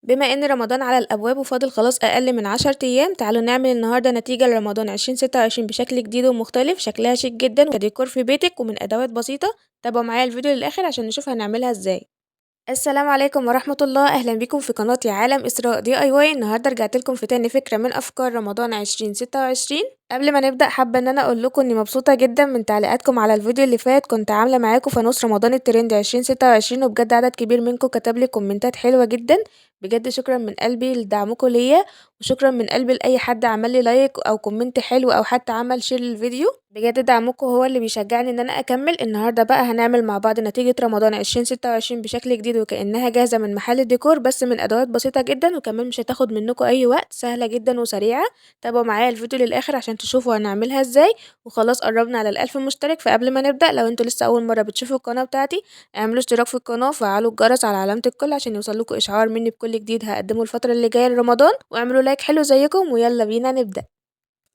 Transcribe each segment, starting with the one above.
بما ان رمضان على الابواب وفاضل خلاص اقل من 10 ايام، تعالوا نعمل النهارده نتيجة لرمضان 2026 بشكل جديد ومختلف. شكلها شيك جدا كديكور في بيتك ومن ادوات بسيطة. تابعوا معايا الفيديو للاخر عشان نشوف هنعملها ازاي. السلام عليكم ورحمة الله، أهلا بكم في قناتي عالم إسراء دي أي واي. النهاردة رجعت لكم في تاني فكرة من أفكار رمضان 2026. قبل ما نبدأ حابة إن أنا أقول لكم إني مبسوطة جدا من تعليقاتكم على الفيديو اللي فات. كنت عاملة معاكم فانوس رمضان الترند 2026، وبجد عدد كبير منكم كتب لي كومنتات حلوة جدا. بجد شكرا من قلبي لدعمكم ليا، وشكرا من قلبي لأي حد عمل لي لايك أو كومنت حلو أو حتى عمل شير للفيديو. بجد دعمكم هو اللي بيشجعني إن أنا أكمل. النهاردة بقى هنعمل مع بعض نتيجة رمضان 2026 بشكل جديد وكأنها جاهزة من محل الديكور، بس من أدوات بسيطة جدا وكمان مش هتاخد منكم أي وقت، سهلة جدا وسريعة. تابعوا معايا الفيديو للآخر عشان تشوفوا هنعملها ازاي. وخلاص قربنا على ال1000 مشترك، فقبل ما نبدأ لو انتوا لسه أول مرة بتشوفوا القناة بتاعتي اعملوا اشتراك في القناة وفعلوا الجرس على علامة الكل عشان يوصلكوا إشعار مني بكل جديد هقدمه الفترة اللي جاية لرمضان. واعملوا لايك حلو زيكم ويلا بينا نبدأ.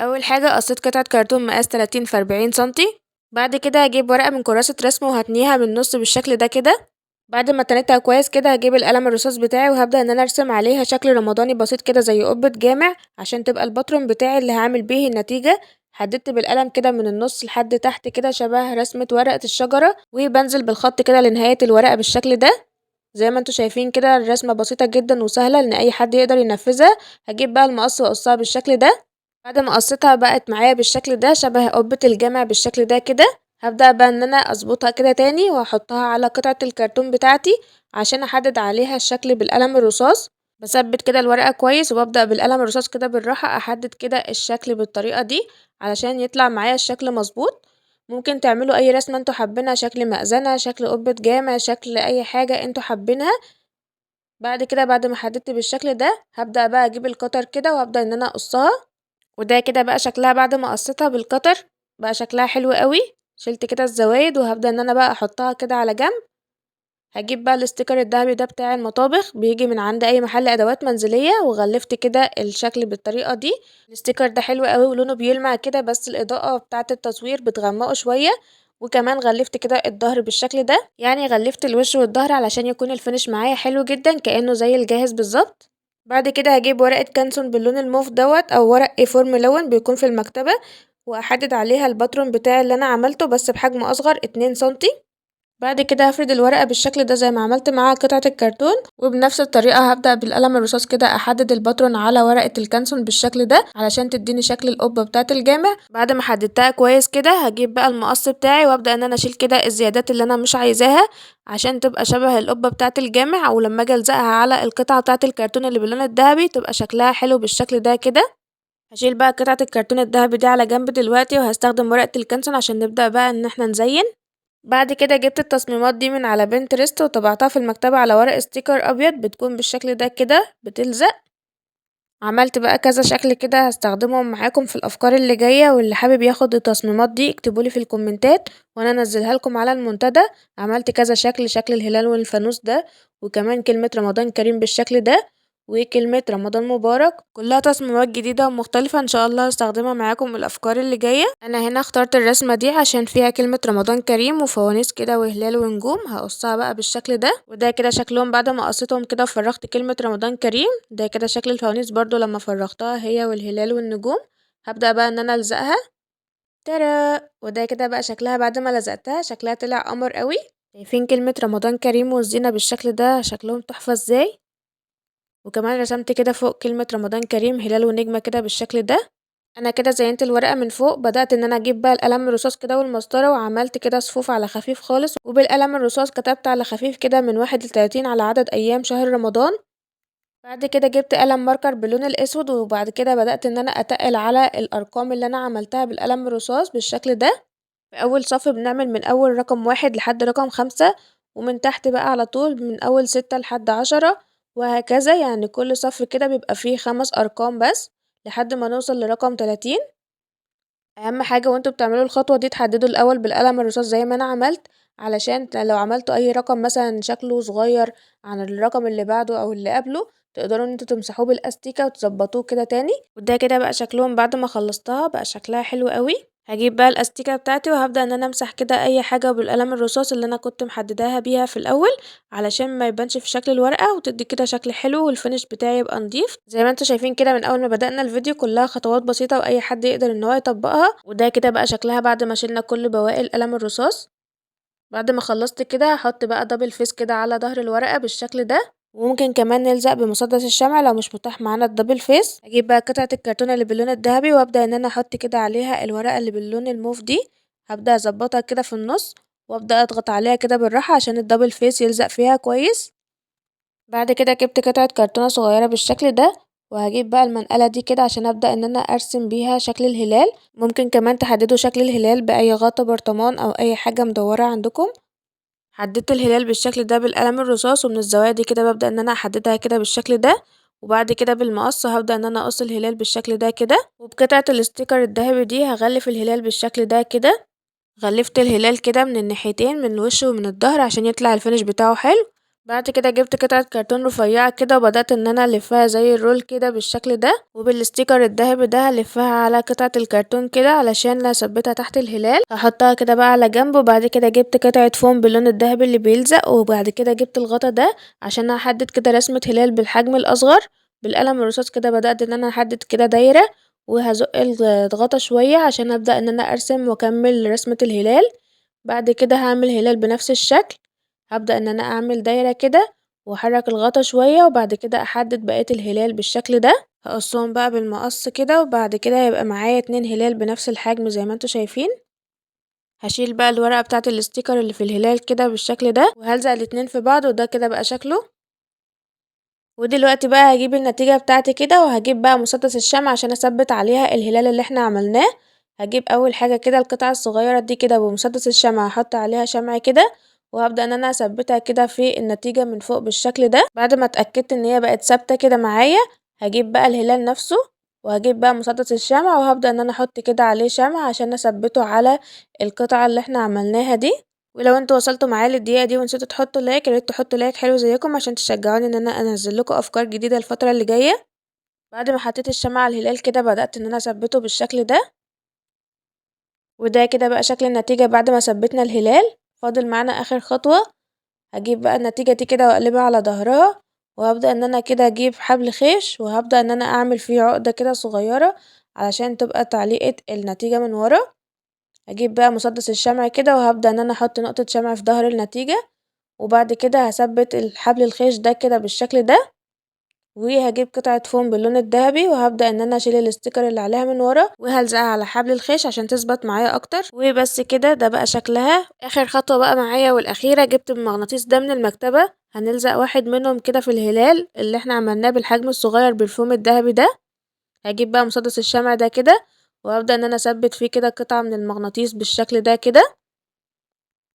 أول حاجة قصيت قطعة كرتون مقاس 30 في 40 سنتي. بعد كده هجيب ورقة من كراسة رسم وهتنيها من النص بالشكل ده كده. بعد ما تنيتها كويس كده هجيب القلم الرصاص بتاعي وهبدأ ان انا ارسم عليها شكل رمضاني بسيط كده زي قبة جامع عشان تبقى الباترون بتاعي اللي هعمل بيه النتيجة. حددت بالقلم كده من النص لحد تحت كده شبه رسمة ورقة الشجرة، وبنزل بالخط كده لنهاية الورقة بالشكل ده. زي ما انتوا شايفين كده الرسمة بسيطة جدا وسهلة ان اي حد يقدر ينفذها. هجيب بقى المقص واقصها بالشكل ده. بعد ما قصيتها بقت معايا بالشكل ده شبه قبة الجامع بالشكل ده كده. هبدأ بقى ان انا اظبطها كده تاني واحطها على قطعة الكرتون بتاعتي عشان احدد عليها الشكل بالقلم الرصاص. بثبت كده الورقة كويس وببدأ بالقلم الرصاص كده بالراحة احدد كده الشكل بالطريقة دي علشان يطلع معايا الشكل مظبوط. ممكن تعملوا اي رسمة انتوا حابينها، شكل مأذنة، شكل قبة جامع، شكل اي حاجة انتوا حابينها. بعد كده بعد ما حددت بالشكل ده هبدأ بقى اجيب القطر كده وهبدأ ان انا اقصها. وده كده بقى شكلها بعد ما قصيتها بالقطر. بقى شكلها حلو قوي. شلت كده الزوايد وهبدأ ان انا بقى احطها كده على جنب. هجيب بقى الاستيكر الذهبي ده بتاع المطابخ، بيجي من عند اي محل ادوات منزلية، وغلفت كده الشكل بالطريقة دي. الاستيكر ده حلو قوي ولونه بيلمع كده بس الاضاءة بتاعة التصوير بتغمقه شوية. وكمان غلفت كده الظهر بالشكل ده، يعني غلفت الوش والظهر علشان يكون الفينش معايا حلو جدا كأنه زي الجاهز بالظبط. بعد كده هجيب ورقة كانسون باللون الموف دوت او ورق A4 ملون بيكون في المكتبة، واحدد عليها الباترون بتاعي اللي انا عملته بس بحجم اصغر 2 سنتي. بعد كده هفرد الورقة بالشكل ده زي ما عملت مع قطعة الكرتون، وبنفس الطريقة هبدأ بالقلم الرصاص كده احدد الباترون على ورقة الكانسون بالشكل ده علشان تديني شكل القبة بتاعة الجامع. بعد ما حددتها كويس كده هجيب بقى المقص بتاعي وابدأ ان انا اشيل كده الزيادات اللي انا مش عايزاها عشان تبقى شبه القبة بتاعة الجامع، ولما اجي الزقها على القطعة بتاعة الكرتون اللي باللون الذهبي تبقى شكلها حلو بالشكل ده كده. هشيل بقى قطعة الكرتون الذهبي دي على جنب دلوقتي وهستخدم ورقة الكانسون عشان نبدأ بقى ان احنا نزين. بعد كده جبت التصميمات دي من على بنترست وطبعتها في المكتبة على ورق ستيكر ابيض بتكون بالشكل ده كده بتلزق. عملت بقى كذا شكل كده هستخدمهم معاكم في الافكار اللي جاية، واللي حابب ياخد التصميمات دي اكتبولي في الكومنتات وانا انزلها لكم على المنتدى. عملت كذا شكل، شكل الهلال والفانوس ده، وكمان كلمة رمضان كريم بالشكل ده، وكلمة رمضان مبارك. كلها تصميمات جديدة ومختلفة ان شاء الله هستخدمها معاكم الافكار اللي جاية. انا هنا اخترت الرسمة دي عشان فيها كلمة رمضان كريم وفوانيس كده وهلال ونجوم. هقصها بقى بالشكل ده، وده كده شكلهم بعد ما قصيتهم كده وفرغت كلمة رمضان كريم. ده كده شكل الفوانيس برضو لما فرغتها هي والهلال والنجوم. هبدأ بقى ان انا الزقها. ترى وده كده بقى شكلها بعد ما لزقتها، شكلها طلع قمر قوي. شايفين كلمة رمضان كريم والزينة بالشكل ده شكلهم تحفة ازاي. وكمان رسمت كده فوق كلمة رمضان كريم هلال ونجمة كده بالشكل ده. انا كده زينت الورقة من فوق. بدأت ان انا اجيب بقى القلم الرصاص كده والمسطرة وعملت كده صفوف على خفيف خالص، وبالقلم الرصاص كتبت على خفيف كده من 1 ل30 على عدد ايام شهر رمضان. بعد كده جبت قلم ماركر باللون الاسود، وبعد كده بدأت ان انا اتقل على الارقام اللي انا عملتها بالقلم الرصاص بالشكل ده. في اول صف بنعمل من اول رقم 1 لحد رقم 5، ومن تحت بقى على طول من اول 6 لحد 10، وهكذا. يعني كل صف كده بيبقى فيه 5 ارقام بس لحد ما نوصل لرقم 30. اهم حاجة وانتوا بتعملوا الخطوة دي تحددوا الاول بالقلم الرصاص زي ما انا عملت، علشان لو عملتوا اي رقم مثلا شكله صغير عن الرقم اللي بعده او اللي قبله تقدروا ان انتوا تمسحوه بالاستيكة وتظبطوه كده تاني. وده كده بقى شكلهم بعد ما خلصتها بقى شكلها حلو قوي. هجيب بقى الاستيكه بتاعتي وهبدا ان انا امسح كده اي حاجه بالقلم الرصاص اللي انا كنت محدداها بيها في الاول، علشان ما يبانش في شكل الورقه وتدي كده شكل حلو والفينش بتاعي يبقى نضيف. زي ما انتم شايفين كده من اول ما بدأنا الفيديو كلها خطوات بسيطه واي حد يقدر ان هو يطبقها. وده كده بقى شكلها بعد ما شلنا كل بواقي القلم الرصاص. بعد ما خلصت كده هحط بقى دبل فيس كده على ظهر الورقة بالشكل ده، وممكن كمان نلزق بمسدس الشمع لو مش متاح معانا الدبل فيس. اجيب بقى قطعة الكرتون اللي باللون الذهبي وابدأ ان انا احط كده عليها الورقة اللي باللون الموف دي. هبدأ اظبطها كده في النص وابدأ اضغط عليها كده بالراحة عشان الدبل فيس يلزق فيها كويس. بعد كده جبت قطعة كرتونة صغيرة بالشكل ده، وهجيب بقى المنقلة دي كده عشان ابدأ ان انا ارسم بيها شكل الهلال. ممكن كمان تحددوا شكل الهلال بأي غطا برطمان او اي حاجة مدورة عندكم. حددت الهلال بالشكل ده بالقلم الرصاص، ومن الزوايا دي كده ببدأ ان انا احددها كده بالشكل ده. وبعد كده بالمقص هبدأ ان انا اقص الهلال بالشكل ده كده، وبقطعة الاستيكر الذهبي دي هغلف الهلال بالشكل ده كده. غلفت الهلال كده من الناحيتين، من الوش ومن الظهر، عشان يطلع الفينش بتاعه حلو. بعد كده جبت قطعة كرتون رفيعة كده وبدأت ان انا الفها زي الرول كده بالشكل ده، وبالستيكر الذهبي ده هلفها على قطعة الكرتون كده علشان اثبتها تحت الهلال. هحطها كده بقى على جنب. وبعد كده جبت قطعة فوم باللون الذهبي اللي بيلزق، وبعد كده جبت الغطا ده عشان احدد كده رسمة هلال بالحجم الاصغر. بالقلم الرصاص كده بدأت ان انا احدد كده دايرة، وهزق الغطا شوية عشان ابدأ ان انا ارسم واكمل رسمة الهلال. بعد كده هعمل هلال بنفس الشكل. هبدأ ان انا اعمل دايرة كده واحرك الغطا شوية، وبعد كده احدد بقية الهلال بالشكل ده. هقصهم بقى بالمقص كده، وبعد كده هيبقى معايا 2 هلال بنفس الحجم زي ما انتوا شايفين. هشيل بقى الورقة بتاعة الاستيكر اللي في الهلال كده بالشكل ده، وهلزق الاتنين في بعض، وده كده بقى شكله. ودلوقتي بقى هجيب النتيجة بتاعتي كده، وهجيب بقى مسدس الشمع عشان اثبت عليها الهلال اللي احنا عملناه. هجيب اول حاجة كده القطعة الصغيرة دي كده بمسدس الشمع، هحط عليها شمع كده، وهبدأ ان انا اثبتها كده في النتيجة من فوق بالشكل ده. بعد ما اتأكدت ان هي بقت ثابتة كده معايا، هجيب بقى الهلال نفسه، وهجيب بقى مسدس الشمع، وهبدأ ان انا احط كده عليه شمع عشان اثبته على القطعة اللي احنا عملناها دي. ولو انتوا وصلتوا معايا للدقيقة دي ونسيتوا تحطوا لايك، ياريت تحطوا لايك حلو زيكم عشان تشجعوني ان انا انزل لكم افكار جديدة الفترة اللي جاية. بعد ما حطيت الشمع على الهلال كده بدأت ان انا اثبته بالشكل ده. وده كده بقى شكل النتيجة بعد ما ثبتنا الهلال. فاضل معانا اخر خطوة. هجيب بقى النتيجة دي كده واقلبها على ظهرها، وهبدأ ان انا كده اجيب حبل خيش، وهبدأ ان انا اعمل فيه عقدة كده صغيرة علشان تبقى تعليقة النتيجة من ورا. هجيب بقى مسدس الشمع كده، وهبدأ ان انا احط نقطة شمع في ظهر النتيجة. وبعد كده هثبت الحبل الخيش ده كده بالشكل ده، وهجيب قطعة فوم باللون الذهبي، وهبدأ ان انا اشيل الاستيكر اللي عليها من ورا وهلزقها على حبل الخيش عشان تثبت معايا اكتر. وبس كده ده بقى شكلها. اخر خطوة بقى معايا والاخيرة، جبت المغناطيس ده من المكتبة، هنلزق واحد منهم كده في الهلال اللي احنا عملناه بالحجم الصغير بالفوم الذهبي ده. هجيب بقى مسدس الشمع ده كده، وهبدأ ان انا اثبت فيه كده قطعة من المغناطيس بالشكل ده كده.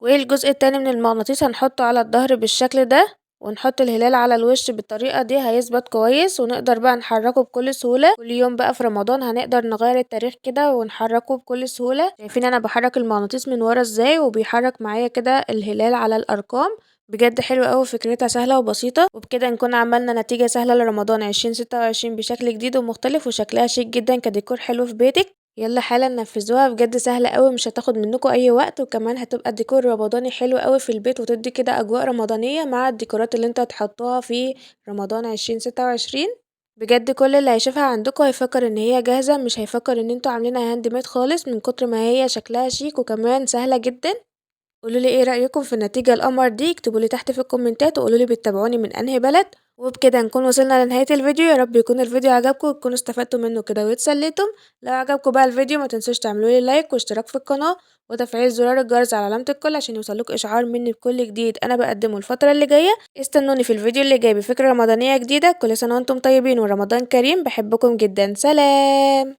والجزء التاني من المغناطيس هنحطه على الظهر بالشكل ده، ونحط الهلال على الوش بالطريقة دي هيثبت كويس، ونقدر بقى نحركه بكل سهولة. كل يوم بقى في رمضان هنقدر نغير التاريخ كده ونحركه بكل سهولة. شايفين انا بحرك المغناطيس من ورا ازاي وبيحرك معايا كده الهلال على الارقام. بجد حلو اوي، فكرتها سهلة وبسيطة. وبكده نكون عملنا نتيجة سهلة لرمضان 2026 بشكل جديد ومختلف، وشكلها شيك جدا كديكور حلو في بيتك. يلا حالا نفذوها، بجد سهلة قوي، مش هتاخد منكم اي وقت، وكمان هتبقى ديكور رمضاني حلو قوي في البيت، وتدي كده اجواء رمضانية مع الديكورات اللي انتوا هتحطوها في رمضان 2026. بجد كل اللي هيشوفها عندكم هيفكر ان هي جاهزة، مش هيفكر ان انتوا عاملينها هاند ميد خالص، من كتر ما هي شكلها شيك وكمان سهلة جدا. قولولي ايه رأيكم في النتيجة القمر دي، اكتبولي تحت في الكومنتات، وقولولي بتتابعوني من انهي بلد. وبكده نكون وصلنا لنهاية الفيديو. يا رب يكون الفيديو عجبكم وتكونوا استفدتوا منه كده واتسليتم. لو عجبكم بقى الفيديو ما تنسوش تعملولي لايك واشتراك في القناة وتفعيل زرار الجرس على علامة الكل عشان يوصلك اشعار مني بكل جديد انا بقدمه الفترة اللي جاية. استنوني في الفيديو اللي جاي بفكرة رمضانية جديدة. كل سنة وانتم طيبين ورمضان كريم، بحبكم جدا، سلام.